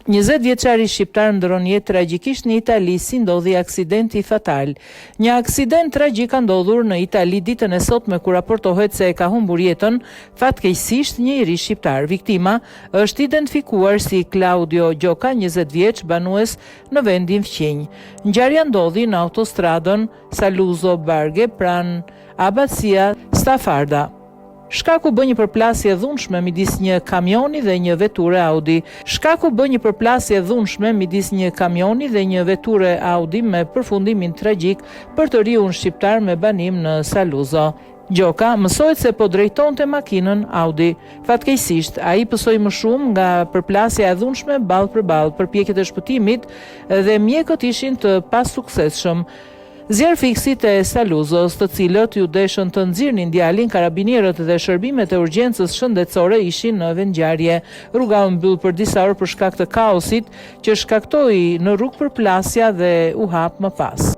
20 vjeçari shqiptar ndron jetë tragjikisht në Itali si ndodhi aksidenti fatal. Një aksident tragjik ka ndodhur në Itali ditën e sotme ku raportohet se e ka humbur jetën fatkeqësisht një iri shqiptar. Viktima është identifikuar si Claudio Gjoka, 20 vjeç, banues në vendin Fqinj. Ngjarja ndodhi në autostradën Saluzzo Barge pranë Abacia Stafarda. Shkaku bë një përplasje dhunshme midis një kamioni dhe një veture Audi. Shkaku bë një përplasje dhunshme midis një kamioni dhe një veture Audi me përfundimin tragjik për të riun shqiptar me banim në Saluzzo. Gjoka mësohet se po drejtonte makinën Audi. Fatkeqësisht, ai pësoi më shumë nga përplasja e dhunshme ballë për ballë. Përpjekjet e shpëtimit dhe mjekët ishin të pasuksesshëm. Zjarfikësit e Saluzzos, të cilët ju deshën të nxirrnin djalin, karabinierët dhe shërbimet e urgjencës shëndetësore ishin në vendngjarje. Rruga u mbyll për disa orë për shkak të kaosit që shkaktoi në rrugë përplasja dhe u hap më pas.